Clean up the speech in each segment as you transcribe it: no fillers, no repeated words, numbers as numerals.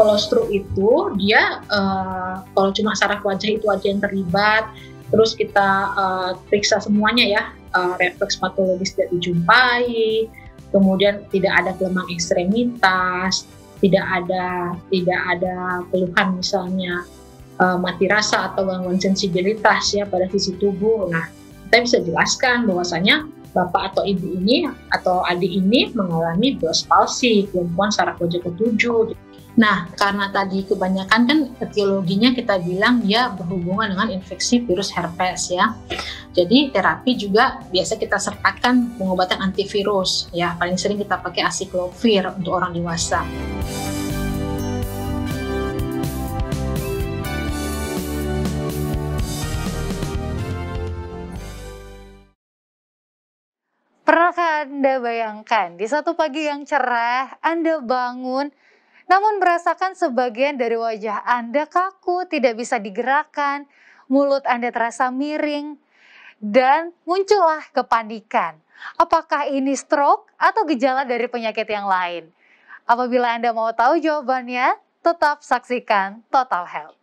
Kalau stroke itu dia kalau cuma saraf wajah itu aja yang terlibat, terus kita periksa semuanya ya, refleks patologis tidak dijumpai, kemudian tidak ada kelemahan ekstremitas, tidak ada keluhan misalnya mati rasa atau gangguan sensibilitas ya pada sisi tubuh. Nah, kita bisa jelaskan bahwasanya bapak atau ibu ini atau adik ini mengalami Bell's palsy, kelumpuhan saraf wajah ketujuh. Nah, karena tadi kebanyakan kan etiologinya kita bilang dia berhubungan dengan infeksi virus herpes ya. Jadi terapi juga biasa kita sertakan pengobatan antivirus ya. Paling sering kita pakai acyclovir untuk orang dewasa. Pernahkah Anda bayangkan di satu pagi yang cerah Anda bangun namun merasakan sebagian dari wajah Anda kaku, tidak bisa digerakkan, mulut Anda terasa miring, dan muncullah kepanikan. Apakah ini stroke atau gejala dari penyakit yang lain? Apabila Anda mau tahu jawabannya, tetap saksikan Total Health.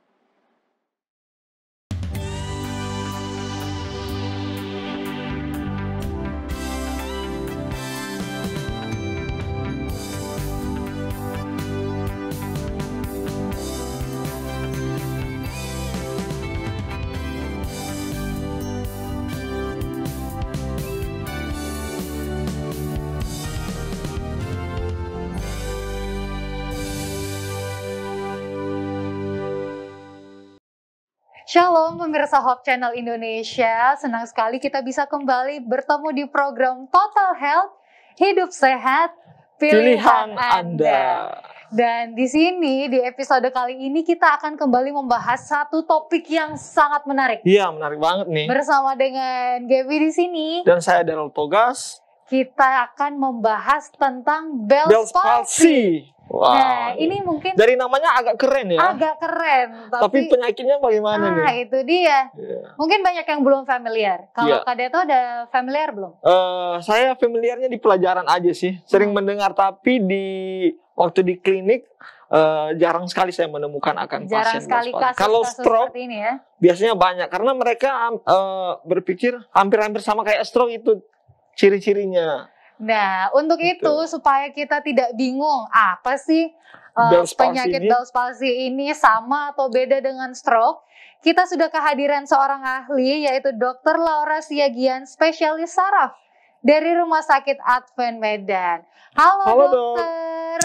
Shalom pemirsa Hope Channel Indonesia, senang sekali kita bisa kembali bertemu di program Total Health, hidup sehat, pilihan Anda. Dan di sini di episode kali ini kita akan kembali membahas satu topik yang sangat menarik. Iya, menarik banget nih. Bersama dengan Gaby di sini. Dan saya Daryl Togas. Kita akan membahas tentang Bell's palsy. Wow. Nah, ini mungkin dari namanya agak keren ya. Agak keren, tapi penyakitnya bagaimana nih? Nah, itu dia. Yeah. Mungkin banyak yang belum familiar. Kalau Kak Deto udah familiar belum? Saya familiarnya di pelajaran aja sih. Sering mendengar, tapi waktu di klinik jarang sekali saya menemukan akan jarang pasien. Sekali kasus, kalau stroke seperti ini ya. Biasanya banyak karena mereka berpikir hampir-hampir sama kayak stroke itu ciri-cirinya. Nah, untuk itu supaya kita tidak bingung apa sih penyakit Bell's palsy ini sama atau beda dengan stroke, kita sudah kehadiran seorang ahli yaitu Dr. Laura Siagian, spesialis saraf dari Rumah Sakit Advent Medan. Halo dokter.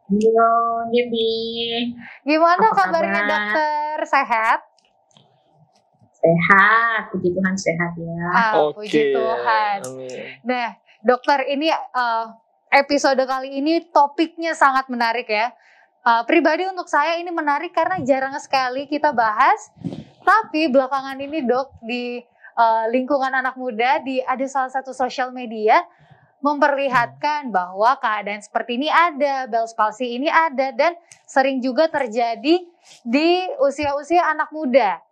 Halo Gaby. Gimana kabarnya dokter? Sehat? Sehat, puji Tuhan sehat ya. Puji Tuhan. Amin. Nah, dokter, ini episode kali ini topiknya sangat menarik ya. Pribadi untuk saya ini menarik karena jarang sekali kita bahas. Tapi belakangan ini dok, di lingkungan anak muda, ada salah satu sosial media memperlihatkan bahwa keadaan seperti ini ada, Bell's palsy ini ada, dan sering juga terjadi di usia-usia anak muda.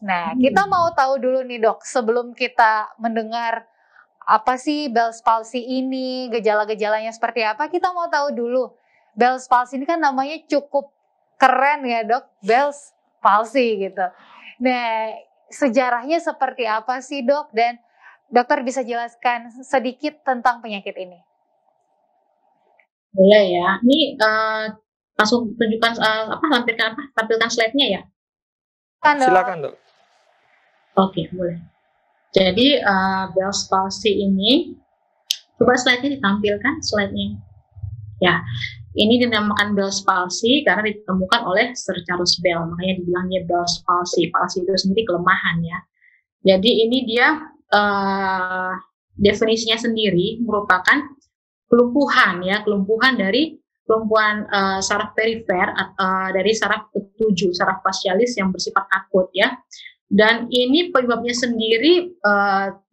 Nah, kita mau tahu dulu nih dok, sebelum kita mendengar apa sih Bell's palsy ini, gejala-gejalanya seperti apa, kita mau tahu dulu. Bell's palsy ini kan namanya cukup keren ya dok, Bell's palsy gitu. Nah, sejarahnya seperti apa sih dok, dan dokter bisa jelaskan sedikit tentang penyakit ini? Boleh ya, ini langsung tunjukkan tampilkan slide-nya ya? Silakan dok. Oke, boleh. Jadi Bell's palsy ini, coba slide-nya ditampilkan, slide-nya. Ya, ini dinamakan Bell's palsy karena ditemukan oleh Sir Charles Bell, makanya dibilangnya Bell's palsy. Palsy itu sendiri kelemahan ya. Jadi ini dia definisinya sendiri merupakan kelumpuhan ya, kelumpuhan saraf perifer dari saraf ketujuh, saraf facialis yang bersifat akut ya. Dan ini penyebabnya sendiri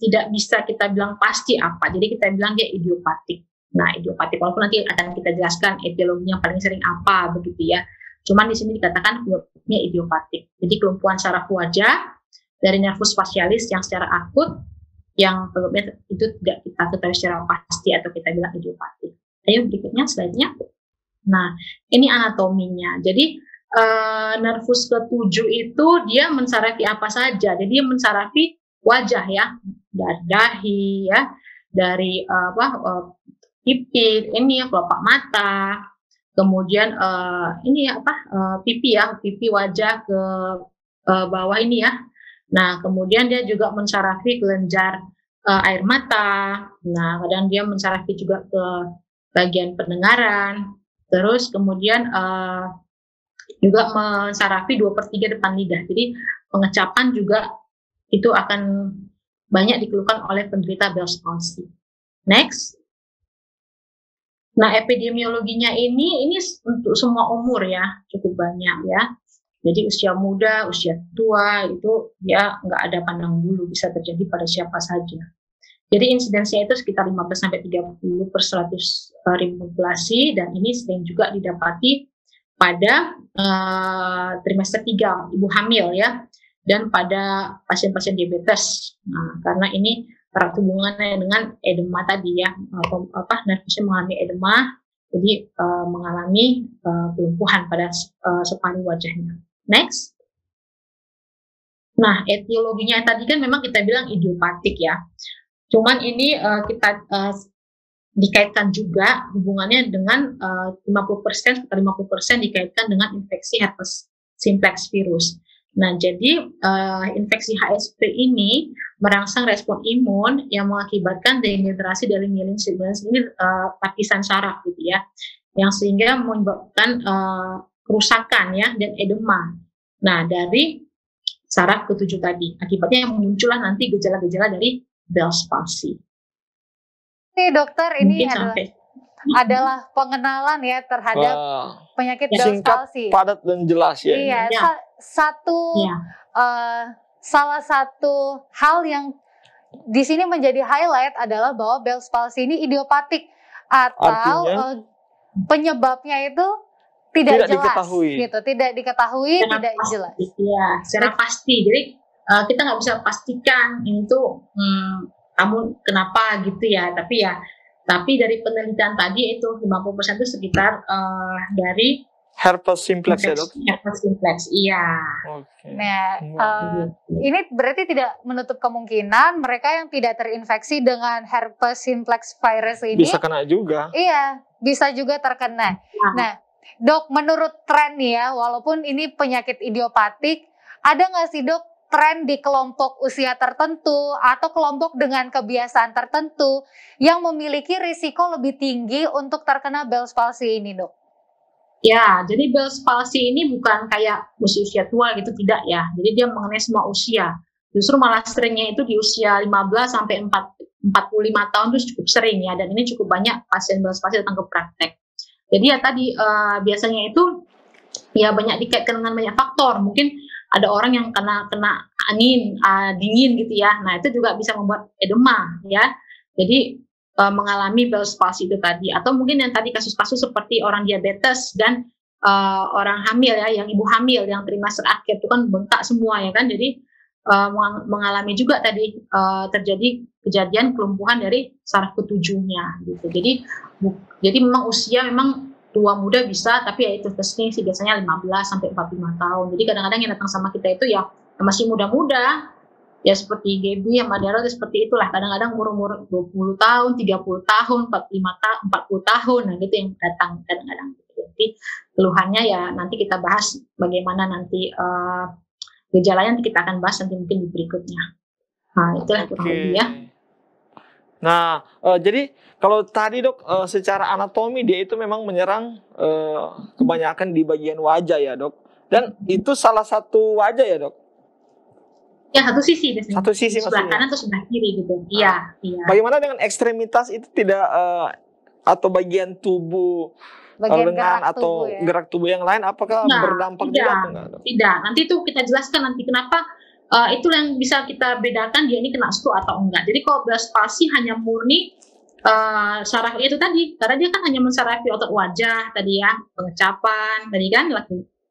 tidak bisa kita bilang pasti apa, jadi kita bilang dia idiopatik. Nah, idiopatik, walaupun nanti akan kita jelaskan etiologinya paling sering apa begitu ya. Cuman di sini dikatakan penyebabnya idiopatik. Jadi kelumpuhan saraf wajah dari nervus facialis yang secara akut, yang penyebabnya itu tidak kita ketahui secara pasti atau kita bilang idiopatik. Ayo berikutnya slide-nya. Nah, ini anatominya. Jadi nervus ke-7 itu dia mensarafi apa saja. Jadi dia mensarafi wajah ya, dari dahi ya, dari pipi, ini ya kelopak mata, kemudian ini ya pipi ya, pipi wajah ke bawah ini ya. Nah, kemudian dia juga mensarafi kelenjar air mata. Nah, kadang dia mensarafi juga ke bagian pendengaran. Terus kemudian juga mensarafi 2/3 depan lidah. Jadi pengecapan juga itu akan banyak dikeluhkan oleh penderita Bell's palsy. Next. Nah, epidemiologinya ini untuk semua umur ya, cukup banyak ya. Jadi usia muda, usia tua itu ya nggak ada pandang bulu, bisa terjadi pada siapa saja. Jadi insidensinya itu sekitar 15-30 per 100.000 populasi, dan ini sering juga didapati pada trimester 3 ibu hamil ya, dan pada pasien-pasien diabetes. Nah, karena ini erat hubungannya dengan edema tadi ya, nervusnya mengalami edema, jadi mengalami kelumpuhan pada separuh wajahnya. Next. Nah, etiologinya tadi kan memang kita bilang idiopatik ya. Cuman ini kita dikaitkan juga hubungannya dengan 50%, sekitar 50% dikaitkan dengan infeksi herpes simplex virus. Nah, jadi infeksi HSV ini merangsang respon imun yang mengakibatkan degenerasi dari myelin fibrils ini lapisan saraf gitu ya, yang sehingga menyebabkan kerusakan ya dan edema. Nah, dari saraf ke-7 tadi, akibatnya yang muncullah nanti gejala-gejala dari Bell's palsy. Ini dokter, ini adalah pengenalan ya terhadap penyakit Bell's palsy. Padat dan jelas ya. Iya, salah satu hal yang di sini menjadi highlight adalah bahwa Bell's palsy ini idiopatik atau penyebabnya itu tidak jelas, diketahui. Gitu, tidak diketahui, tidak pasti, jelas. Ya, secara pasti. Jadi kita nggak bisa pastikan itu kamu kenapa gitu ya. Tapi dari penelitian tadi itu 50% itu sekitar dari herpes simplex ya dok? Herpes simplex, iya. Okay. Nah, ini berarti tidak menutup kemungkinan mereka yang tidak terinfeksi dengan herpes simplex virus ini bisa kena juga. Iya, bisa juga terkena. Nah, dok, menurut tren ya, walaupun ini penyakit idiopatik, ada nggak sih dok tren di kelompok usia tertentu atau kelompok dengan kebiasaan tertentu yang memiliki risiko lebih tinggi untuk terkena Bell's palsy ini, dok? Ya, jadi Bell's palsy ini bukan kayak usia tua gitu, tidak ya. Jadi dia mengenai semua usia. Justru malah seringnya itu di usia 15 sampai 45 tahun itu cukup sering ya, dan ini cukup banyak pasien Bell's palsy datang ke praktek. Jadi ya tadi biasanya itu ya banyak dikaitkan dengan banyak faktor. Mungkin ada orang yang kena angin dingin gitu ya. Nah, itu juga bisa membuat edema ya. Jadi mengalami Bell's palsy itu tadi, atau mungkin yang tadi kasus-kasus seperti orang diabetes dan orang hamil ya, yang ibu hamil yang trimester akhir itu kan bengkak semua ya kan. Jadi mengalami juga tadi terjadi kejadian kelumpuhan dari saraf ke-7-nya gitu. Jadi memang usia memang tua muda bisa, tapi ya itu testing sih biasanya 15 sampai 45 tahun. Jadi kadang-kadang yang datang sama kita itu ya masih muda-muda, ya seperti Gaby sama Daryl seperti itulah. Kadang-kadang umur 20 tahun, 30 tahun, 45 tahun, 40 tahun, nah gitu yang datang kadang-kadang. Jadi keluhannya ya nanti kita bahas bagaimana nanti gejalanya nanti kita akan bahas nanti mungkin di berikutnya. Nah, itulah kurang lebih ya. Nah, jadi kalau tadi dok, secara anatomi dia itu memang menyerang kebanyakan di bagian wajah ya dok. Dan itu salah satu wajah ya dok? Ya, satu sisi biasanya. Satu sisi sebelah maksudnya? kanan atau sebelah kiri gitu. Iya, iya. Bagaimana dengan ekstremitas itu tidak atau bagian tubuh, lengan atau gerak tubuh yang lain, apakah berdampak juga atau enggak dok? Tidak, nanti itu kita jelaskan nanti kenapa. Itu yang bisa kita bedakan dia ini kena stroke atau enggak. Jadi kalau Bell's palsy hanya murni saraf itu tadi, karena dia kan hanya mensarafi otot wajah tadi ya, pengecapan tadi kan,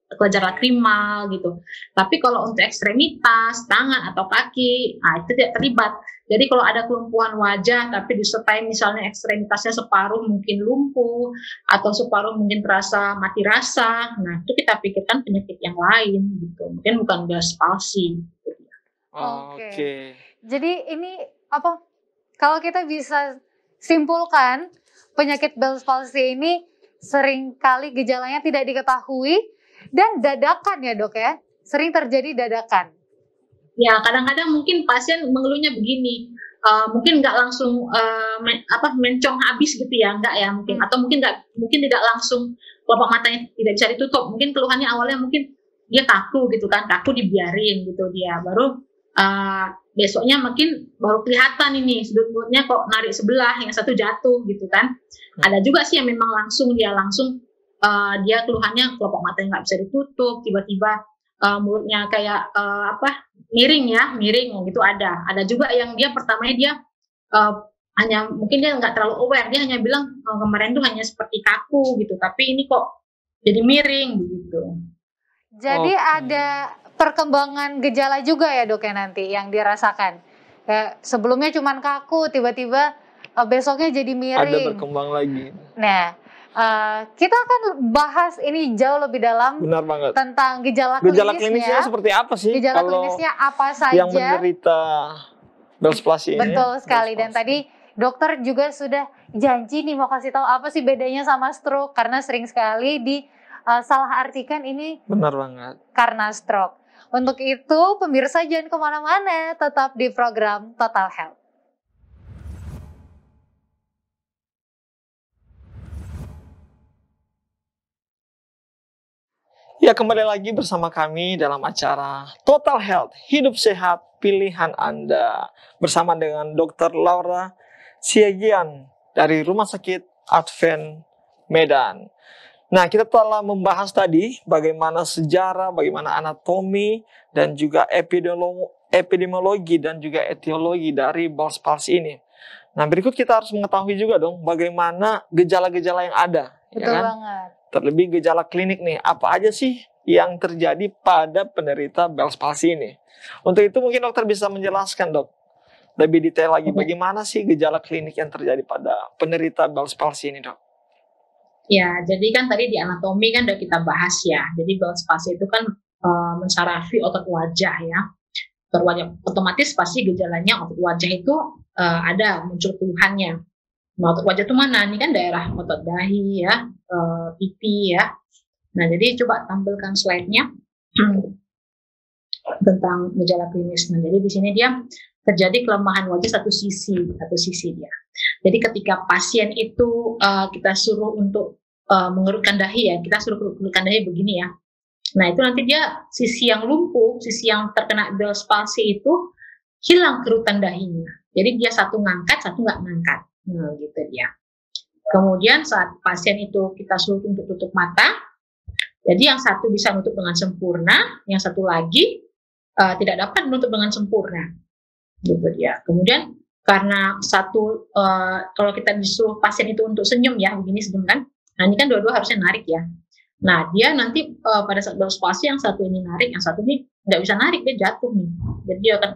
kelenjar lakrimal gitu. Tapi kalau untuk ekstremitas, tangan atau kaki, nah itu tidak terlibat. Jadi kalau ada kelumpuhan wajah tapi disertai misalnya ekstremitasnya separuh mungkin lumpuh atau separuh mungkin terasa mati rasa, nah itu kita pikirkan penyakit yang lain gitu. Mungkin bukan Bell's palsy. Oke. Jadi ini apa? Kalau kita bisa simpulkan penyakit Bell's palsy ini seringkali gejalanya tidak diketahui dan dadakan ya dok ya, sering terjadi dadakan. Ya kadang-kadang mungkin pasien mengeluhnya begini, mungkin nggak langsung mencong habis gitu ya, nggak ya mungkin, atau mungkin tidak langsung kelopak matanya tidak bisa ditutup, mungkin keluhannya awalnya mungkin dia kaku gitu kan, kaku dibiarin gitu dia, baru besoknya mungkin baru kelihatan ini sudut mulutnya kok narik sebelah, yang satu jatuh gitu kan. Ada juga sih yang memang langsung dia keluhannya kelopak matanya nggak bisa ditutup, tiba-tiba mulutnya kayak miring gitu. Ada juga yang dia pertamanya dia hanya mungkin dia nggak terlalu aware, dia hanya bilang kemarin tuh hanya seperti kaku gitu, tapi ini kok jadi miring begitu. Jadi ada perkembangan gejala juga ya dok ya nanti yang dirasakan. Kayak sebelumnya cuma kaku, tiba-tiba besoknya jadi miring. Ada berkembang lagi. Nah, kita akan bahas ini jauh lebih dalam. Benar banget. Tentang gejala klinisnya seperti apa sih? Gejala klinisnya apa saja yang menderita Bell's palsy ini? Betul sekali. Dan tadi dokter juga sudah janji nih mau kasih tahu apa sih bedanya sama stroke, karena sering sekali salah artikan ini. Benar banget. Karena stroke. Untuk itu pemirsa jangan kemana-mana, tetap di program Total Health. Ya, kembali lagi bersama kami dalam acara Total Health, hidup sehat pilihan Anda, bersama dengan Dr. Laura Siagian dari Rumah Sakit Advent Medan. Nah, kita telah membahas tadi bagaimana sejarah, bagaimana anatomi, dan juga epidemiologi dan juga etiologi dari Bell's palsy ini. Nah, berikut kita harus mengetahui juga dong bagaimana gejala-gejala yang ada. Betul banget. Terlebih gejala klinik nih, apa aja sih yang terjadi pada penderita Bell's palsy ini? Untuk itu mungkin dokter bisa menjelaskan dok, lebih detail lagi bagaimana sih gejala klinik yang terjadi pada penderita Bell's palsy ini dok? Ya, jadi kan tadi di anatomi kan udah kita bahas ya. Jadi Bell's palsy itu kan mensarafi otot wajah ya. Otot wajah otomatis pasti gejalanya otot wajah itu ada muncul keluhannya. Nah, otot wajah itu mana? Ini kan daerah otot dahi ya, pipi ya. Nah, jadi coba tampilkan slide-nya tentang gejala klinis. Nah, jadi di sini dia terjadi kelemahan wajah satu sisi dia. Jadi ketika pasien itu kita suruh untuk mengerutkan dahi ya, kita suruh mengerutkan dahi begini ya. Nah, itu nanti dia sisi yang lumpuh, sisi yang terkena Bell's palsy itu hilang kerutan dahinya. Jadi dia satu ngangkat, satu nggak ngangkat. Nah, gitu dia. Kemudian saat pasien itu kita suruh untuk tutup mata, jadi yang satu bisa menutup dengan sempurna, yang satu lagi tidak dapat menutup dengan sempurna, gitu dia. Kemudian karena satu kalau kita disuruh pasien itu untuk senyum ya, begini senyum kan, nah ini kan dua-dua harusnya narik ya. Nah dia nanti pada saat Bell's palsy yang satu ini narik, yang satu ini nggak bisa narik, dia jatuh nih. Jadi dia akan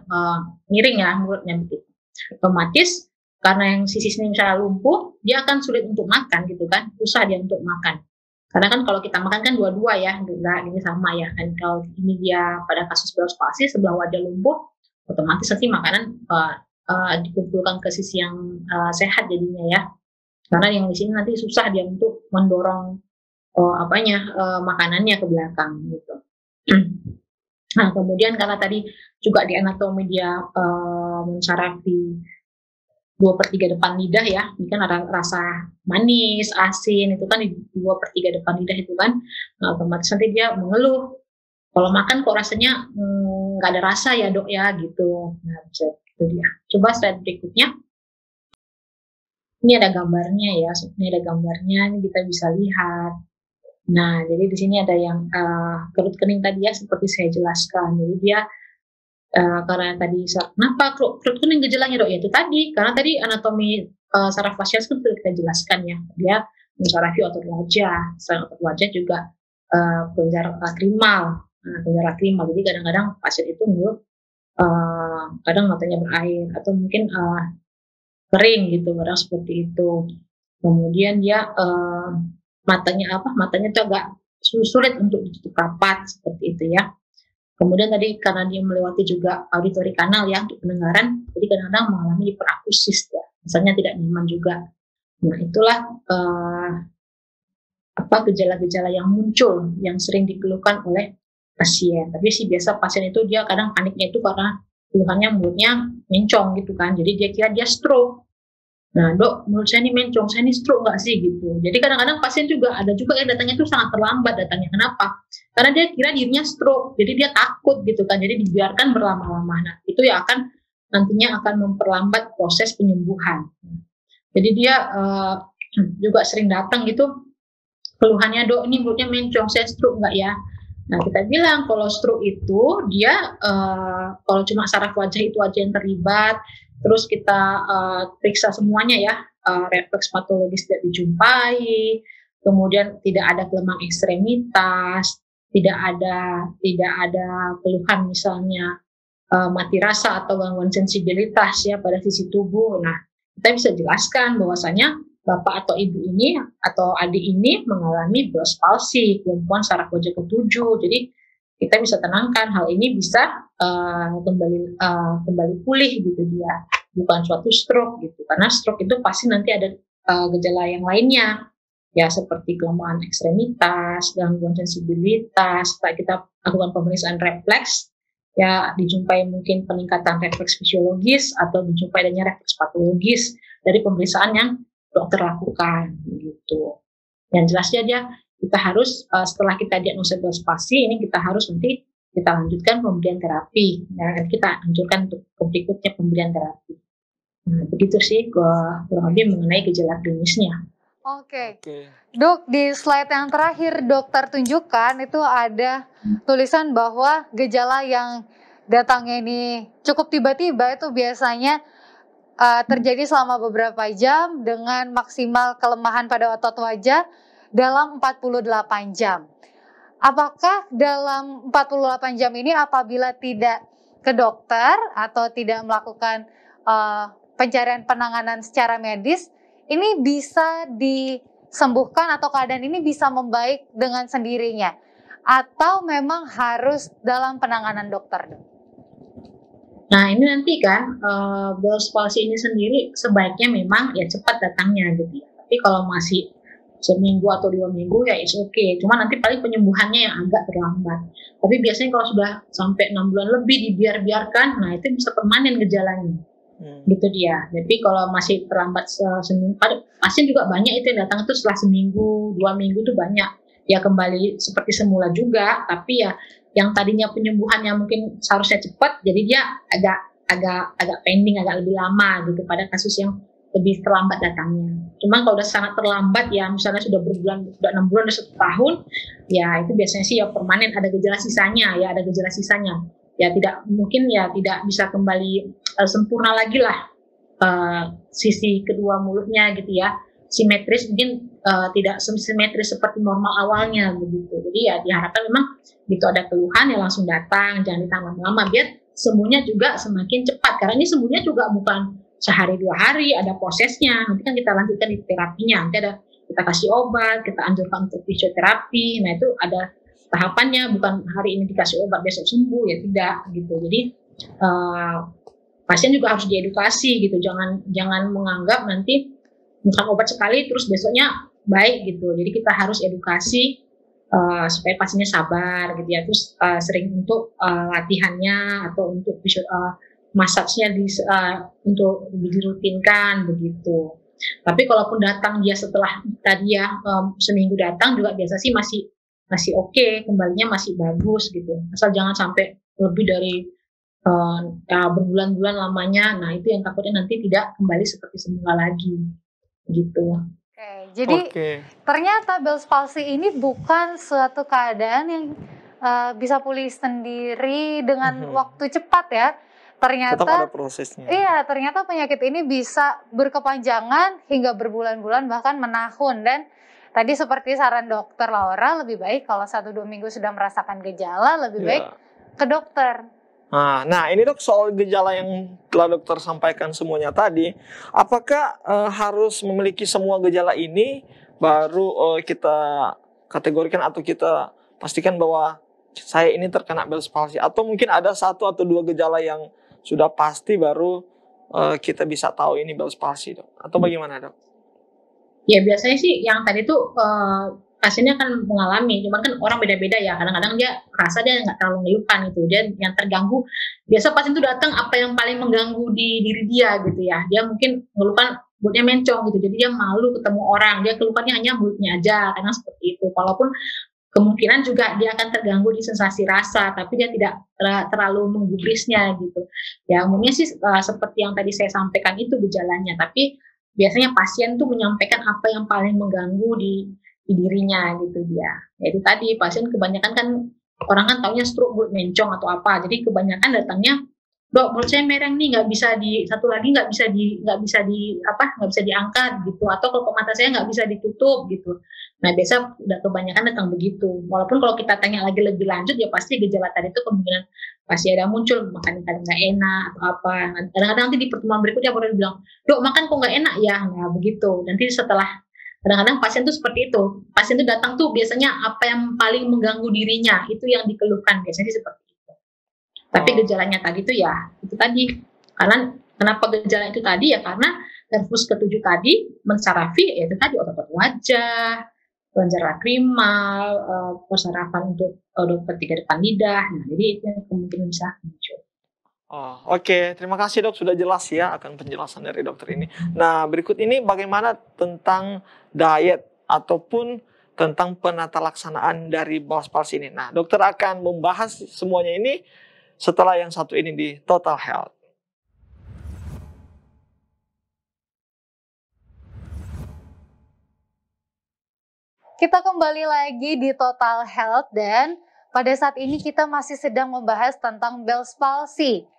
miring ya mulutnya begitu. Otomatis karena yang sisi sini misalnya lumpuh, dia akan sulit untuk makan gitu kan, susah dia untuk makan. Karena kan kalau kita makan kan dua-dua ya, enggak ini sama ya. Dan kalau ini dia pada kasus Bell's palsy sebelah wajah lumpuh, otomatis nanti makanan dikumpulkan ke sisi yang sehat jadinya ya. Karena yang di sini nanti susah dia untuk mendorong makanannya ke belakang gitu. Nah, kemudian karena tadi juga di anatomi dia mensarafi 2/3 depan lidah ya, ini kan ada rasa manis, asin, itu kan di 2/3 depan lidah itu kan, nah, otomatis nanti dia mengeluh, kalau makan kok rasanya nggak ada rasa ya dok ya gitu. Nah, itu dia. Coba slide berikutnya. Ini ada gambarnya ya, ini kita bisa lihat. Nah, jadi di sini ada yang perut kening tadi ya, seperti saya jelaskan. Jadi dia karena tadi kenapa perut kening gejalanya dok? Ya itu tadi, karena tadi anatomi saraf fasial sudah kita jelaskan ya, dia mensarafi otot wajah. Selain otot wajah juga kelenjar lakrimal. Nah, kelenjar lakrimal. Jadi kadang-kadang pasien itu kadang matanya berair atau mungkin kering gitu, kadang seperti itu. Kemudian dia matanya itu agak sulit untuk ditutup rapat seperti itu ya. Kemudian tadi karena dia melewati juga auditori kanal ya untuk pendengaran, jadi kadang-kadang mengalami hiperakusis ya, misalnya tidak nyaman juga. Nah itulah gejala-gejala yang muncul yang sering dikeluhkan oleh pasien. Tapi sih biasa pasien itu dia kadang paniknya itu karena keluhannya mulutnya mencong gitu kan, jadi dia kira dia stroke. Nah dok, menurut saya ini mencong, saya ini stroke nggak sih gitu. Jadi kadang-kadang pasien juga ada juga yang datangnya itu sangat terlambat datangnya. Kenapa? Karena dia kira dirinya stroke, jadi dia takut gitu kan. Jadi dibiarkan berlama-lama. Nah itu ya nantinya akan memperlambat proses penyembuhan. Jadi dia juga sering datang gitu, keluhannya dok ini mulutnya mencong, saya stroke nggak ya? Nah kita bilang kalau stroke itu dia kalau cuma saraf wajah itu aja yang terlibat, terus kita periksa semuanya ya, refleks patologis tidak dijumpai, kemudian tidak ada kelemahan ekstremitas, tidak ada keluhan misalnya mati rasa atau gangguan sensibilitas ya pada sisi tubuh. Nah kita bisa jelaskan bahwasanya bapak atau ibu ini atau adik ini mengalami Bell's palsy, kelumpuhan saraf wajah ketujuh. Jadi kita bisa tenangkan, hal ini bisa kembali pulih gitu dia, bukan suatu stroke gitu. Karena stroke itu pasti nanti ada gejala yang lainnya, ya seperti kelemahan ekstremitas, gangguan sensibilitas. Setelah kita lakukan pemeriksaan refleks, ya dijumpai mungkin peningkatan refleks fisiologis atau dijumpai adanya refleks patologis dari pemeriksaan yang dokter lakukan gitu. Yang jelasnya dia kita harus setelah kita diagnosa Bell's palsy ini kita harus nanti kita lanjutkan pemberian terapi. Ya, kita anjurkan untuk berikutnya pemberian terapi. Nah, begitu sih kurang lebih mengenai gejala klinisnya. Oke. Dok, di slide yang terakhir dokter tunjukkan itu ada tulisan bahwa gejala yang datangnya ini cukup tiba-tiba itu biasanya terjadi selama beberapa jam dengan maksimal kelemahan pada otot wajah dalam 48 jam. Apakah dalam 48 jam ini apabila tidak ke dokter atau tidak melakukan pencarian penanganan secara medis, ini bisa disembuhkan atau keadaan ini bisa membaik dengan sendirinya? Atau memang harus dalam penanganan dokter? Nah ini nanti kan Bell's palsy ini sendiri sebaiknya memang ya cepat datangnya gitu ya. Tapi kalau masih seminggu atau 2 minggu ya it's okay. Cuma nanti paling penyembuhannya yang agak terlambat. Tapi biasanya kalau sudah sampai 6 bulan lebih dibiarkan, nah itu bisa permanen gejalanya. Gitu dia. Jadi kalau masih terlambat seminggu, pasien juga banyak itu yang datang itu setelah seminggu, 2 minggu itu banyak. Ya kembali seperti semula juga, tapi ya yang tadinya penyembuhannya mungkin seharusnya cepat, jadi dia agak pending, agak lebih lama gitu pada kasus yang lebih terlambat datangnya. Cuman kalau udah sangat terlambat ya, misalnya sudah 6 bulan, udah 1 tahun, ya itu biasanya sih ya permanen, ada gejala sisanya. Ya tidak mungkin ya tidak bisa kembali sempurna lagi lah sisi kedua mulutnya gitu ya. Simetris mungkin tidak simetris seperti normal awalnya begitu. Jadi ya diharapkan memang gitu ada keluhan ya langsung datang, jangan ditahan lama-lama biar sembuhnya juga semakin cepat. Karena ini sembuhnya juga bukan sehari 2 hari, ada prosesnya. Nanti kan kita lanjutkan di terapinya. Nanti ada kita kasih obat, kita anjurkan untuk fisioterapi. Nah itu ada tahapannya, bukan hari ini dikasih obat besok sembuh ya tidak gitu. Jadi pasien juga harus diedukasi gitu. Jangan menganggap nanti bukan obat sekali terus besoknya baik gitu. Jadi kita harus edukasi supaya pasiennya sabar gitu ya. Terus sering untuk latihannya atau untuk massage-nya untuk dirutinkan begitu. Tapi kalaupun datang dia setelah tadi ya seminggu datang juga biasa sih masih oke, kembalinya masih bagus gitu. Asal jangan sampai lebih dari berbulan-bulan lamanya. Nah itu yang takutnya nanti tidak kembali seperti semula lagi gitu. Jadi ternyata Bell's palsy ini bukan suatu keadaan yang bisa pulih sendiri dengan waktu cepat ya. Ternyata tetap ada prosesnya. Iya, ternyata penyakit ini bisa berkepanjangan hingga berbulan-bulan bahkan menahun, dan Tadi seperti saran dokter Laura, lebih baik kalau 1-2 minggu sudah merasakan gejala, lebih baik ke dokter. Nah ini dok, soal gejala yang telah dokter sampaikan semuanya tadi, apakah harus memiliki semua gejala ini baru kita kategorikan atau kita pastikan bahwa saya ini terkena Bell's palsy, atau mungkin ada 1 atau 2 gejala yang sudah pasti baru kita bisa tahu ini Bell's palsy, dok? Atau bagaimana, dok? Ya biasanya sih yang tadi tuh pasiennya akan mengalami, cuman kan orang beda-beda ya. Kadang-kadang dia rasa dia nggak terlalu ngeluhkan itu, dia yang terganggu. Biasa pasien itu datang apa yang paling mengganggu di diri dia gitu ya. Dia mungkin ngeluhkan mulutnya mencong gitu, jadi dia malu ketemu orang. Dia keluhannya hanya mulutnya aja, karena seperti itu. Walaupun kemungkinan juga dia akan terganggu di sensasi rasa, tapi dia tidak terlalu menggubrisnya gitu. Ya umumnya sih seperti yang tadi saya sampaikan itu gejalanya, tapi biasanya pasien tuh menyampaikan apa yang paling mengganggu di dirinya gitu dia. Jadi tadi pasien kebanyakan kan orang kan taunya stroke, mulut mencong atau apa. Jadi kebanyakan datangnya, dok mulut saya mereng nih, nggak bisa diangkat gitu, atau kelopak mata saya nggak bisa ditutup gitu. Nah biasa udah kebanyakan datang begitu. Walaupun kalau kita tanya lagi lebih lanjut ya pasti gejala tadi itu kemungkinan pasti ada muncul, makan kadang nggak enak atau apa. Kadang-kadang nanti di pertemuan berikutnya baru bilang, dok makan kok nggak enak ya, nah begitu. Nanti setelah kadang-kadang pasien tuh seperti itu, pasien tuh datang tuh biasanya apa yang paling mengganggu dirinya itu yang dikeluhkan, biasanya seperti itu. Tapi gejalanya tadi tuh ya itu tadi, karena kenapa gejala itu tadi ya karena nervus ke-7 tadi mensarafi, yaitu tadi otot wajah, kelenjar lakrimal, persarapan untuk dokter 3 depan lidah. Nah, jadi itu yang kemungkinan bisa muncul. Oke. Terima kasih dok, sudah jelas ya akan penjelasan dari dokter ini. Nah berikut ini bagaimana tentang diet ataupun tentang penata laksanaan dari Bell's palsy ini. Nah dokter akan membahas semuanya ini setelah yang satu ini di Total Health. Kita kembali lagi di Total Health dan pada saat ini kita masih sedang membahas tentang Bell's palsy.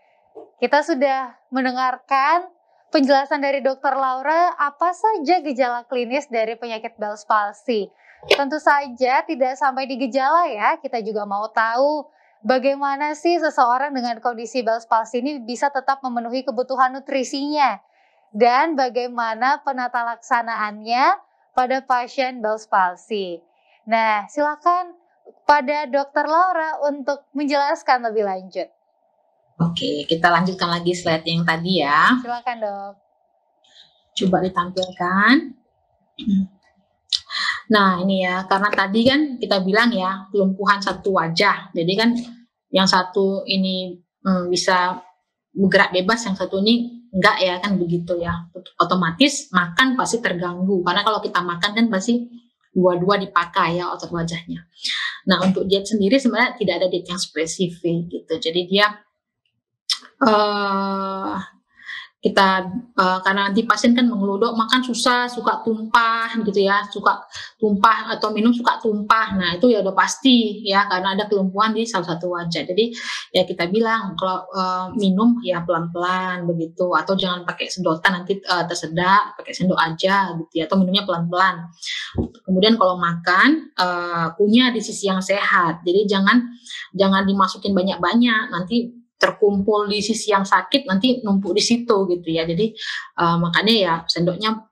Kita sudah mendengarkan penjelasan dari Dr. Laura apa saja gejala klinis dari penyakit Bell's palsy. Tentu saja tidak sampai di gejala ya, kita juga mau tahu bagaimana sih seseorang dengan kondisi Bell's palsy ini bisa tetap memenuhi kebutuhan nutrisinya dan bagaimana penata laksanaannya pada pasien Bell's palsy. Nah, silakan pada Dr. Laura untuk menjelaskan lebih lanjut. Oke, kita lanjutkan lagi slide yang tadi ya. Silakan dok. Coba ditampilkan. Nah ini ya, karena tadi kan kita bilang ya kelumpuhan satu wajah. Jadi kan yang satu ini bisa bergerak bebas, yang satu ini enggak ya kan begitu ya. Otomatis makan pasti terganggu. Karena kalau kita makan kan pasti dua-dua dipakai ya otot wajahnya. Nah untuk diet sendiri sebenarnya tidak ada diet yang spesifik gitu. Jadi dia karena nanti pasien kan mengeluh, dok makan susah, suka tumpah gitu ya, suka tumpah atau minum suka tumpah. Nah itu ya udah pasti ya karena ada kelumpuhan di salah satu wajah. Jadi ya kita bilang kalau minum ya pelan-pelan begitu, atau jangan pakai sedotan nanti tersedak, pakai sendok aja gitu ya, atau minumnya pelan-pelan. Kemudian kalau makan kunyah di sisi yang sehat. Jadi jangan dimasukin banyak-banyak, nanti terkumpul di sisi yang sakit, nanti numpuk di situ gitu ya. Jadi makanya ya sendoknya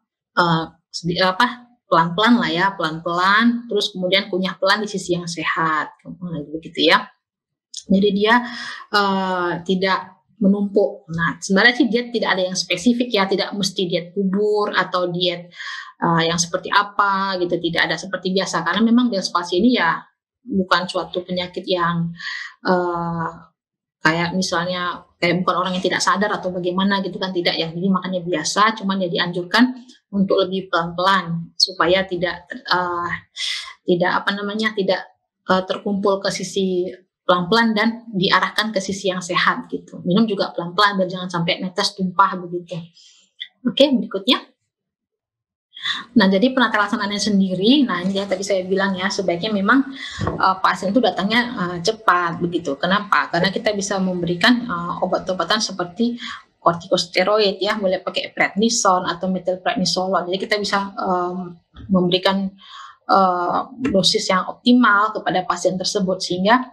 pelan-pelan lah ya, pelan-pelan, terus kemudian kunyah pelan di sisi yang sehat, begitu ya. Jadi dia tidak menumpuk. Nah sebenarnya sih diet tidak ada yang spesifik ya, tidak mesti diet kubur atau diet yang seperti apa gitu, tidak ada seperti biasa, karena memang Bell's palsy ini ya bukan suatu penyakit yang kayak misalnya bukan orang yang tidak sadar atau bagaimana gitu kan, tidak ya. Jadi makannya biasa, cuman ya dianjurkan untuk lebih pelan-pelan supaya tidak terkumpul ke sisi pelan-pelan dan diarahkan ke sisi yang sehat gitu. Minum juga pelan-pelan dan jangan sampai netes tumpah begitu. Oke, berikutnya. Nah, jadi penata laksanaannya sendiri, nah ini ya tadi saya bilang ya, sebaiknya memang pasien itu datangnya cepat begitu. Kenapa? Karena kita bisa memberikan obat-obatan seperti kortikosteroid ya, boleh pakai prednison atau methylprednisolone. Jadi kita bisa memberikan dosis yang optimal kepada pasien tersebut, sehingga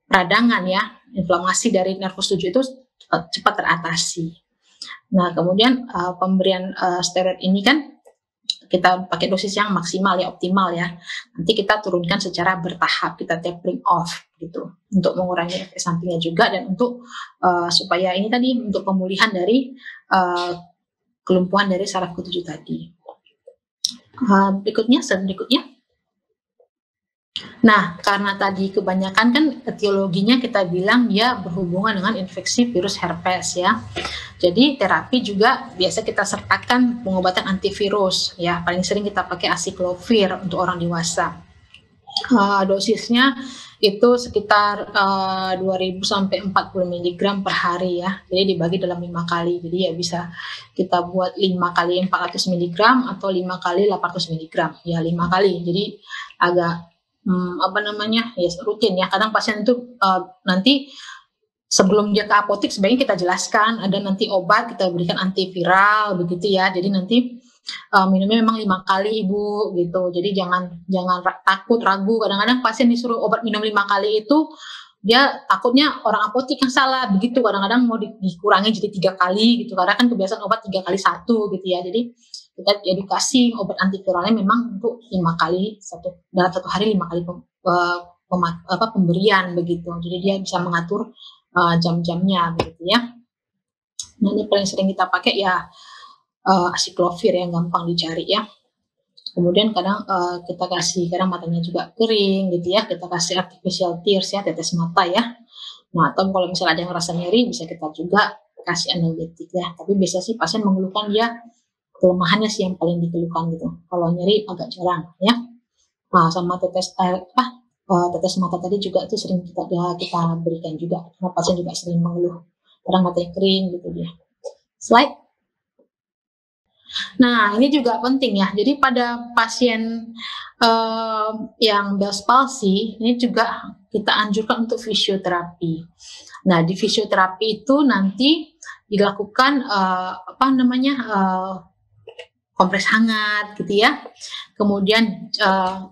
peradangan ya, inflamasi dari nervus 7 itu cepat teratasi. Nah, kemudian pemberian steroid ini kan kita pakai dosis yang maksimal ya, optimal ya. Nanti kita turunkan secara bertahap, kita tapering off gitu, untuk mengurangi efek sampingnya juga, dan untuk supaya ini tadi untuk pemulihan dari kelumpuhan dari saraf ke-7 tadi. Berikutnya. Nah, karena tadi kebanyakan kan etiologinya kita bilang dia berhubungan dengan infeksi virus herpes ya. Jadi terapi juga biasa kita sertakan pengobatan antivirus ya. Paling sering kita pakai aciclovir untuk orang dewasa. Dosisnya itu sekitar 2000 sampai 40 mg per hari ya. Jadi dibagi dalam 5 kali. Jadi ya bisa kita buat 5 kali 400 mg atau 5 kali 800 mg. Ya 5 kali. Jadi agak ya rutin ya. Kadang pasien itu nanti sebelum dia ke apotek sebaiknya kita jelaskan ada nanti obat kita berikan antiviral begitu ya. Jadi nanti minumnya memang 5 kali Ibu gitu. Jadi jangan takut, ragu. Kadang-kadang pasien disuruh obat minum 5 kali itu dia takutnya orang apotek yang salah begitu. Kadang-kadang mau dikurangi jadi 3 kali gitu. Karena kan kebiasaan obat 3 kali 1 gitu ya. Jadi kita edukasi obat antiviralnya memang untuk 5 kali dalam 1 hari 5 kali pemberian begitu. Jadi dia bisa mengatur jam-jamnya begitu ya. Nah, ini paling sering kita pakai ya aciclovir yang gampang dicari ya. Kemudian kadang kita kasih, kadang matanya juga kering gitu ya, kita kasih artificial tears ya, tetes mata ya. Nah, atau kalau misalnya ada yang rasa nyeri bisa kita juga kasih analgetik ya. Tapi biasa sih pasien mengeluhkan dia kelemahannya sih yang paling dikeluhkan gitu. Kalau nyeri agak jarang ya. Nah, sama tetes mata tadi juga itu sering kita berikan juga. Karena pasien juga sering mengeluh, kadang matanya kering gitu dia. Slide. Nah, ini juga penting ya. Jadi pada pasien yang Bell's palsy ini juga kita anjurkan untuk fisioterapi. Nah, di fisioterapi itu nanti dilakukan kompres hangat gitu ya. Kemudian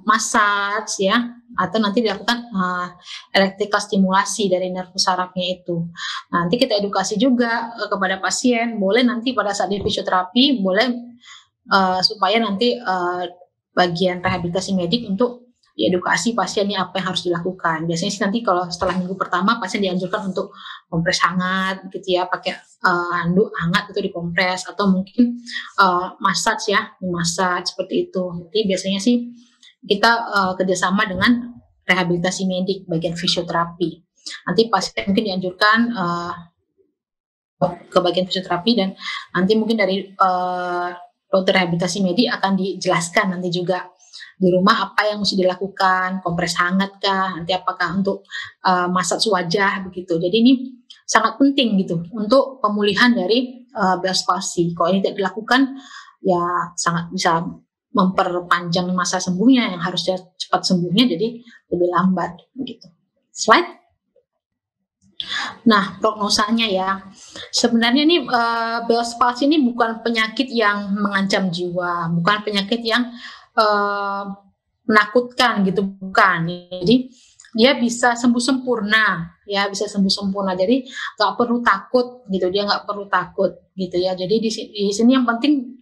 massage ya, atau nanti dilakukan electrical stimulasi dari nervus sarafnya itu. Nanti kita edukasi juga kepada pasien, boleh nanti pada saat di fisioterapi boleh supaya nanti bagian rehabilitasi medik untuk diedukasi pasiennya apa yang harus dilakukan. Biasanya sih nanti kalau setelah minggu pertama pasien dianjurkan untuk kompres hangat gitu ya, pakai handuk hangat itu dikompres, atau mungkin massage ya, massage seperti itu. Jadi biasanya sih kita kerjasama dengan rehabilitasi medik bagian fisioterapi. Nanti pasien mungkin dianjurkan ke bagian fisioterapi, dan nanti mungkin dari dokter rehabilitasi medik akan dijelaskan nanti juga di rumah apa yang mesti dilakukan, kompres hangat kah, nanti apakah untuk massage wajah begitu. Jadi ini sangat penting gitu untuk pemulihan dari Bell's palsy. Kalau ini tidak dilakukan ya sangat bisa memperpanjang masa sembuhnya, yang harusnya cepat sembuhnya jadi lebih lambat begitu. Slide. Nah, prognosanya ya. Sebenarnya ini Bell's palsy ini bukan penyakit yang mengancam jiwa, bukan penyakit yang menakutkan gitu, bukan. Jadi dia bisa sembuh sempurna ya, bisa sembuh sempurna. Jadi nggak perlu takut gitu, dia nggak perlu takut gitu ya. Jadi di sini yang penting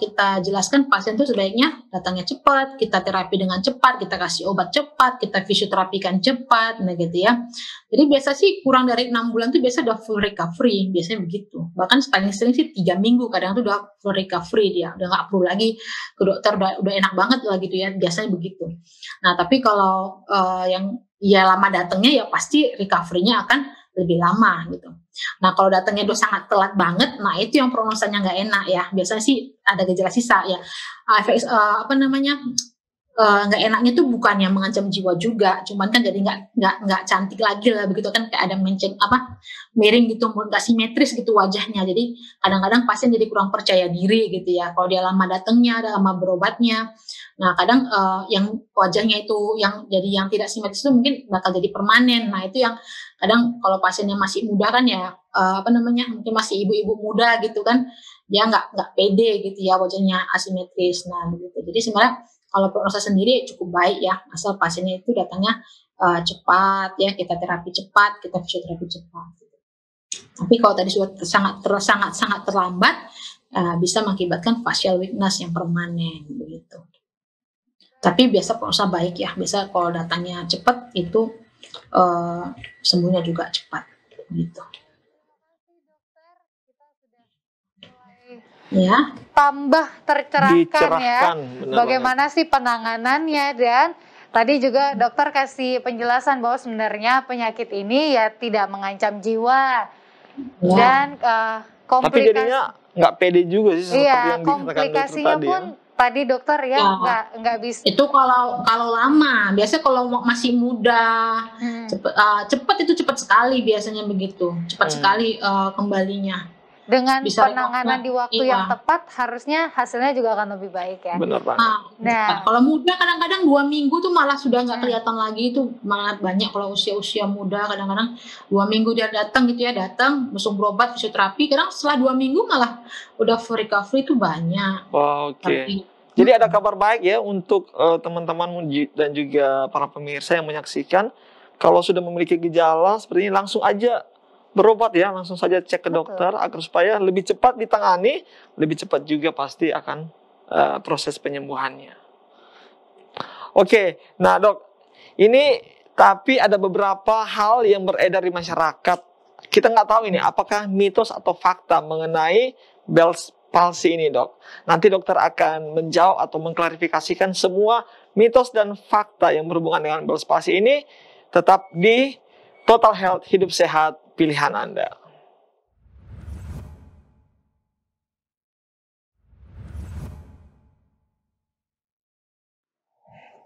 kita jelaskan pasien itu sebaiknya datangnya cepat, kita terapi dengan cepat, kita kasih obat cepat, kita fisioterapikan cepat, nah gitu ya. Jadi biasa sih kurang dari 6 bulan tuh biasa udah full recovery, biasanya begitu. Bahkan paling sering sih 3 minggu, kadang tuh udah full recovery dia, udah nggak perlu lagi ke dokter, udah enak banget lah gitu ya, biasanya begitu. Nah tapi kalau yang ya lama datangnya ya pasti recovery-nya akan lebih lama gitu. Nah kalau datangnya udah sangat telat banget, nah itu yang prognosanya nggak enak ya. Biasanya sih ada gejala sisa ya. Efek nggak enaknya tuh bukan yang mengancam jiwa juga, cuman kan jadi nggak cantik lagi lah begitu kan, kayak ada miring gitu, nggak simetris gitu wajahnya. Jadi kadang-kadang pasien jadi kurang percaya diri gitu ya. Kalau dia lama datangnya, lama berobatnya, nah kadang yang wajahnya itu yang tidak simetris itu mungkin bakal jadi permanen. Nah itu yang kadang kalau pasiennya masih muda kan ya apa namanya, mungkin masih ibu-ibu muda gitu kan, dia nggak pede gitu ya, wajahnya asimetris. Nah begitu. Jadi sebenarnya kalau prognosa sendiri cukup baik ya, asal pasiennya itu datangnya cepat ya, kita terapi cepat, kita fisioterapi cepat. Tapi kalau tadi sudah sangat terlambat, bisa mengakibatkan facial weakness yang permanen begitu. Tapi biasa prognosa baik ya, biasa kalau datangnya cepat itu sembuhnya juga cepat gitu. Ya, tambah tercerahkan ya bagaimana sih penanganannya, dan tadi juga dokter kasih penjelasan bahwa sebenarnya penyakit ini ya tidak mengancam jiwa ya. Dan komplikasi, tapi jadinya nggak pede juga sih seperti yang komplikasinya pun tadi dokter ya nggak bisa. Itu kalau lama, biasanya kalau masih muda cepat itu cepat sekali biasanya begitu, cepat sekali kembalinya. Dengan bisa penanganan di waktu yang tepat, harusnya hasilnya juga akan lebih baik ya. Benar Pak. Nah, kalau muda kadang-kadang 2 minggu tuh malah sudah nggak kelihatan lagi, itu malah banyak kalau usia muda kadang-kadang 2 minggu dia datang gitu ya, langsung berobat fisioterapi, kadang setelah 2 minggu malah udah full recovery itu banyak. Oke. Jadi ada kabar baik ya untuk teman-teman dan juga para pemirsa yang menyaksikan, kalau sudah memiliki gejala seperti ini langsung aja berobat ya, langsung saja cek ke dokter agar supaya lebih cepat ditangani, lebih cepat juga pasti akan proses penyembuhannya. Oke, nah dok, ini tapi ada beberapa hal yang beredar di masyarakat. Kita nggak tahu ini apakah mitos atau fakta mengenai Bell's palsy ini dok. Nanti dokter akan menjawab atau mengklarifikasikan semua mitos dan fakta yang berhubungan dengan Bell's palsy ini, tetap di Total Health, hidup sehat pilihan Anda.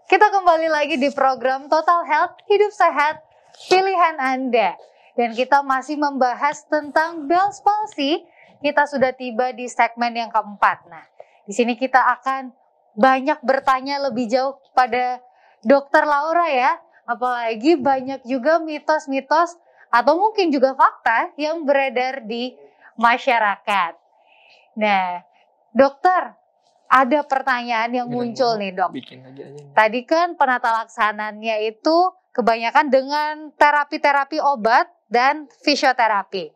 Kita kembali lagi di program Total Health, hidup sehat pilihan Anda. Dan kita masih membahas tentang Bell's palsy. Kita sudah tiba di segmen yang keempat. Nah, di sini kita akan banyak bertanya lebih jauh pada Dokter Laura ya. Apalagi banyak juga mitos-mitos atau mungkin juga fakta yang beredar di masyarakat. Nah, dokter, ada pertanyaan yang muncul nih dok. Tadi kan penata laksananya itu kebanyakan dengan terapi-terapi obat dan fisioterapi.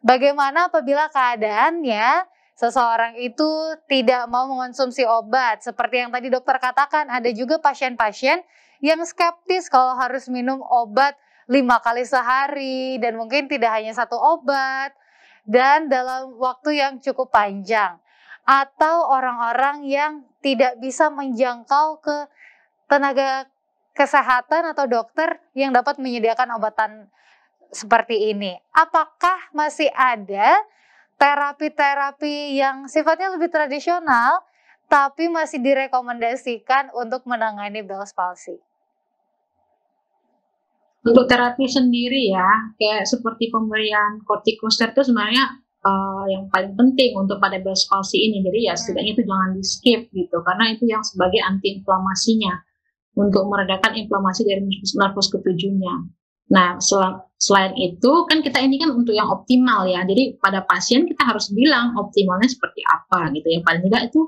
Bagaimana apabila keadaannya seseorang itu tidak mau mengonsumsi obat? Seperti yang tadi dokter katakan, ada juga pasien-pasien yang skeptis kalau harus minum obat 5 kali sehari dan mungkin tidak hanya 1 obat dan dalam waktu yang cukup panjang, atau orang-orang yang tidak bisa menjangkau ke tenaga kesehatan atau dokter yang dapat menyediakan obatan seperti ini. Apakah masih ada terapi-terapi yang sifatnya lebih tradisional tapi masih direkomendasikan untuk menangani Bell's palsy? Untuk terapi sendiri ya, kayak seperti pemberian kortikosteroid itu sebenarnya yang paling penting untuk pada Bell's palsy ini. Jadi ya setidaknya itu jangan di skip gitu, karena itu yang sebagai antiinflamasinya untuk meredakan inflamasi dari nervus ketujuhnya. Nah, selain itu kan kita ini kan untuk yang optimal ya. Jadi pada pasien kita harus bilang optimalnya seperti apa gitu ya. Paling tidak itu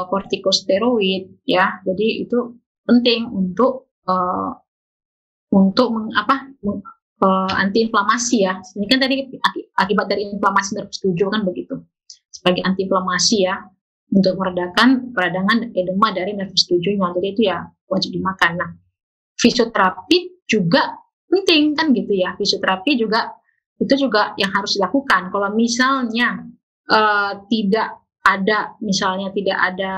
kortikosteroid ya. Jadi itu penting untuk antiinflamasi ya. Ini kan tadi akibat dari inflamasi nervus tujuh kan begitu. Sebagai antiinflamasi ya, untuk peradangan edema dari nervus tujuhnya. Jadi itu ya wajib dimakan. Nah, fisioterapi juga penting kan gitu ya. Fisioterapi juga itu juga yang harus dilakukan. Kalau misalnya tidak ada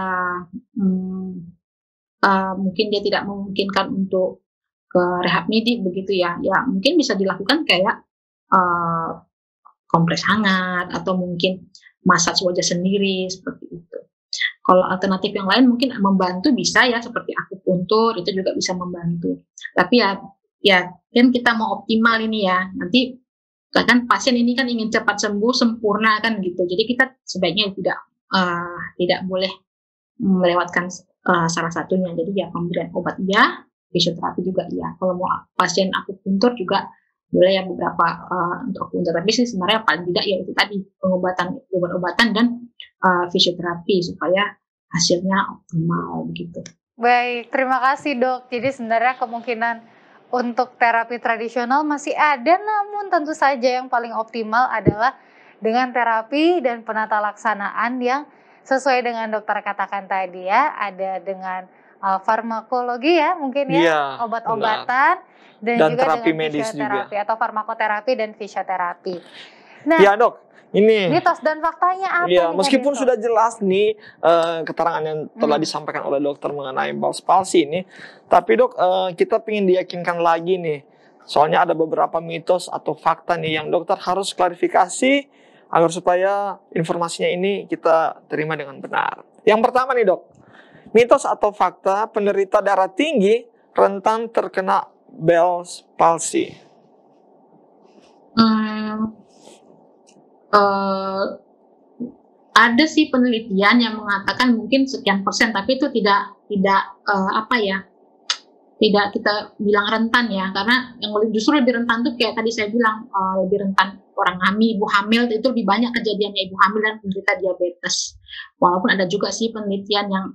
mungkin dia tidak memungkinkan untuk ke rehab medik begitu ya, ya mungkin bisa dilakukan kayak kompres hangat atau mungkin massage wajah sendiri seperti itu. Kalau alternatif yang lain mungkin membantu bisa ya, seperti akupuntur itu juga bisa membantu. Tapi ya kan kita mau optimal ini ya, nanti kan pasien ini kan ingin cepat sembuh sempurna kan gitu. Jadi kita sebaiknya tidak boleh melewatkan salah satunya. Jadi ya pemberian obat iya, fisioterapi juga iya. Kalau mau pasien akupuntur juga boleh ya beberapa untuk terapi sih sebenarnya paling tidak ya itu tadi obat-obatan dan fisioterapi supaya hasilnya optimal begitu. Baik, terima kasih dok. Jadi sebenarnya kemungkinan untuk terapi tradisional masih ada, namun tentu saja yang paling optimal adalah dengan terapi dan penata laksanaan yang sesuai dengan dokter katakan tadi ya, ada dengan farmakologi ya mungkin ya, obat-obatan dan juga terapi dengan medis fisioterapi juga. Atau farmakoterapi dan fisioterapi. Nah, ya dok, ini mitos dan faktanya apa? Ya, nih, meskipun Dok? sudah jelas nih keterangan yang telah disampaikan oleh dokter mengenai Bell's palsy ini, tapi dok kita ingin diyakinkan lagi nih, soalnya ada beberapa mitos atau fakta nih yang dokter harus klarifikasi agar supaya informasinya ini kita terima dengan benar. Yang pertama nih dok, mitos atau fakta penderita darah tinggi rentan terkena Bell's palsy. Ada sih penelitian yang mengatakan mungkin sekian persen, tapi itu tidak tidak kita bilang rentan ya, karena yang justru lebih rentan tuh kayak tadi saya bilang lebih rentan orang hamil, ibu hamil itu lebih banyak kejadiannya ibu hamil dan penderita diabetes. Walaupun ada juga sih penelitian yang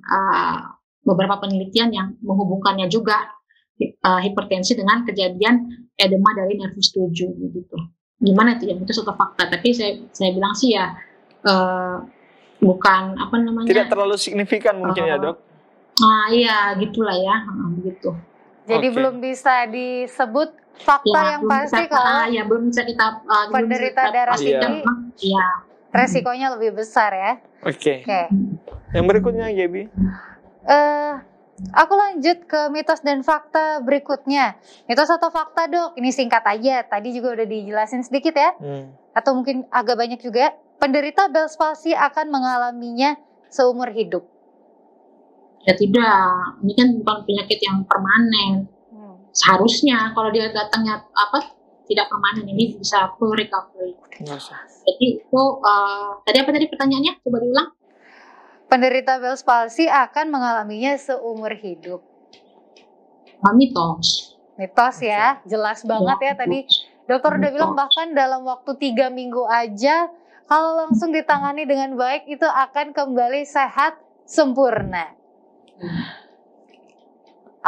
beberapa penelitian yang menghubungkannya juga hipertensi dengan kejadian edema dari nervus 7 gitu. Gimana itu ya, itu suatu fakta, tapi saya bilang sih ya bukan tidak terlalu signifikan mungkin ya dok. Iya gitulah ya, begitu. Jadi belum bisa disebut fakta ya, yang pasti kalau belum bisa kita penderita darah tinggi resikonya lebih besar ya. Oke. Yang berikutnya Gaby. Aku lanjut ke mitos dan fakta berikutnya. Mitos atau fakta dok? Ini singkat aja. Tadi juga udah dijelasin sedikit ya. Atau mungkin agak banyak juga. Penderita Bell's palsy akan mengalaminya seumur hidup. Ya tidak. Ini kan bukan penyakit yang permanen. Seharusnya kalau dia datangnya tidak permanen, ini bisa full recovery. Jadi itu tadi apa tadi pertanyaannya? Coba diulang. Penderita Bell's palsy akan mengalaminya seumur hidup. Mitos. Mitos ya, jelas banget ya tadi. Dokter udah bilang bahkan dalam waktu 3 minggu aja, kalau langsung ditangani dengan baik itu akan kembali sehat sempurna.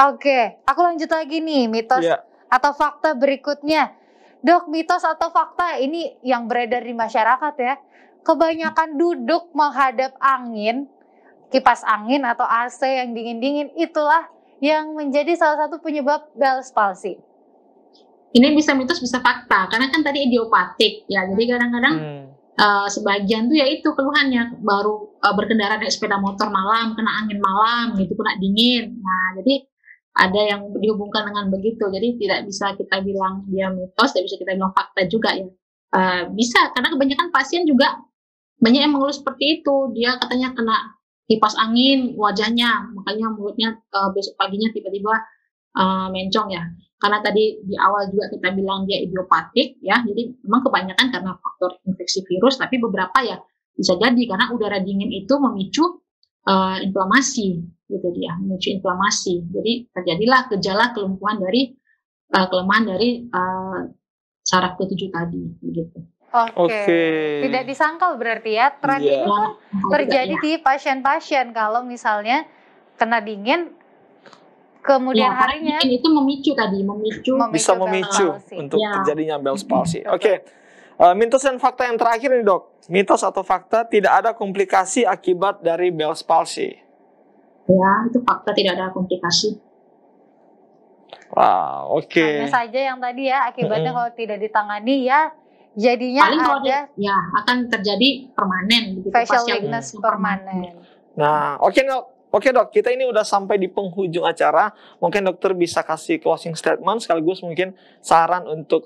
Oke, aku lanjut lagi nih mitos atau fakta berikutnya. Dok, mitos atau fakta ini yang beredar di masyarakat ya. Kebanyakan duduk menghadap angin, kipas angin atau AC yang dingin-dingin, itulah yang menjadi salah satu penyebab Bell's palsy. Ini bisa mitos bisa fakta, karena kan tadi idiopatik ya. Jadi kadang-kadang sebagian tuh ya itu keluhannya baru berkendara naik sepeda motor malam, kena angin malam gitu, kena dingin. Nah, jadi ada yang dihubungkan dengan begitu. Jadi tidak bisa kita bilang dia mitos, tidak bisa kita bilang fakta juga ya. Bisa, karena kebanyakan pasien juga banyak yang mengeluh seperti itu. Dia katanya kena kipas angin wajahnya, makanya mulutnya besok paginya tiba-tiba mencong ya. Karena tadi di awal juga kita bilang dia idiopatik ya, jadi memang kebanyakan karena faktor infeksi virus, tapi beberapa ya bisa jadi karena udara dingin itu memicu inflamasi, gitu dia, memicu inflamasi. Jadi terjadilah gejala kelumpuhan dari kelemahan dari saraf ke-7 tadi, begitu. Oke. Tidak disangkal berarti ya, tren ini kan terjadi di pasien-pasien kalau misalnya kena dingin. Kemudian harinya itu memicu bisa memicu untuk terjadinya Bell's palsy. Oke. Mitos dan fakta yang terakhir nih dok. Mitos atau fakta tidak ada komplikasi akibat dari Bell's palsy. Ya, itu fakta, tidak ada komplikasi. Wow, oke. Hanya saja yang tadi ya akibatnya kalau tidak ditangani ya jadinya paling ada akan terjadi permanen begitu, facial weakness permanen. Nah, Oke dok, kita ini udah sampai di penghujung acara. Mungkin dokter bisa kasih closing statement sekaligus mungkin saran untuk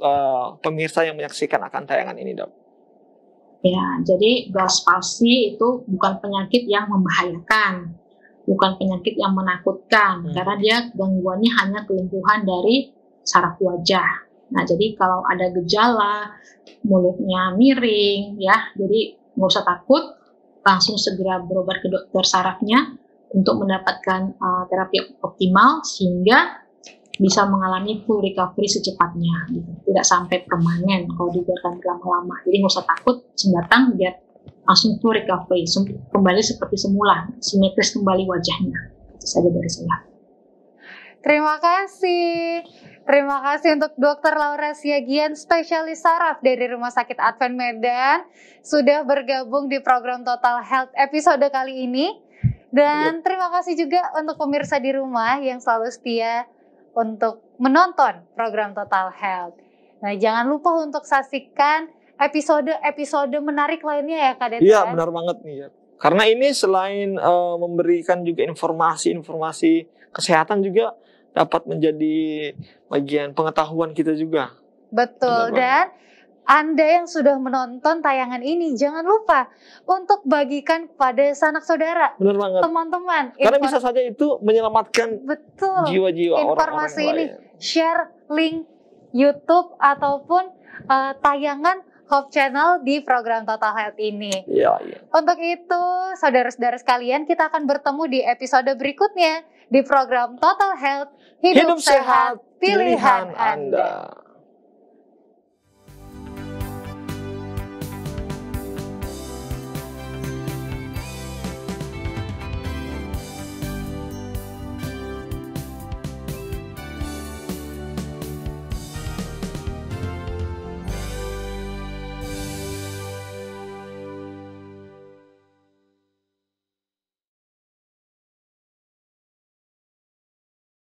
pemirsa yang menyaksikan akan tayangan ini dok. Ya, jadi Bell's palsy itu bukan penyakit yang membahayakan, bukan penyakit yang menakutkan, karena dia gangguannya hanya kelumpuhan dari saraf wajah. Nah, jadi kalau ada gejala mulutnya miring, ya, jadi nggak usah takut, langsung segera berobat ke dokter sarafnya untuk mendapatkan terapi optimal sehingga bisa mengalami full recovery secepatnya, gitu. Tidak sampai permanen kalau dibiarkan lama-lama. Jadi nggak usah takut, datang dia langsung full recovery, kembali seperti semula, simetris kembali wajahnya. Itu saja dari saya. Terima kasih. Terima kasih untuk Dr. Laura Siagian, spesialis saraf dari Rumah Sakit Advent Medan, sudah bergabung di program Total Health episode kali ini. Dan terima kasih juga untuk pemirsa di rumah yang selalu setia untuk menonton program Total Health. Nah, jangan lupa untuk saksikan episode-episode menarik lainnya ya, Kak Deten. Iya, benar banget nih ya. Karena ini selain memberikan juga informasi kesehatan juga dapat menjadi bagian pengetahuan kita juga. Betul, dan Anda yang sudah menonton tayangan ini, jangan lupa untuk bagikan kepada sanak saudara, benar banget, teman-teman. Karena bisa saja itu menyelamatkan jiwa-jiwa orang-orang informasi ini. lain. Share link YouTube ataupun tayangan Hope Channel di program Total Health ini. Iya. Untuk itu, saudara-saudara sekalian, kita akan bertemu di episode berikutnya di program Total Health. Hidup sehat, pilihan Anda.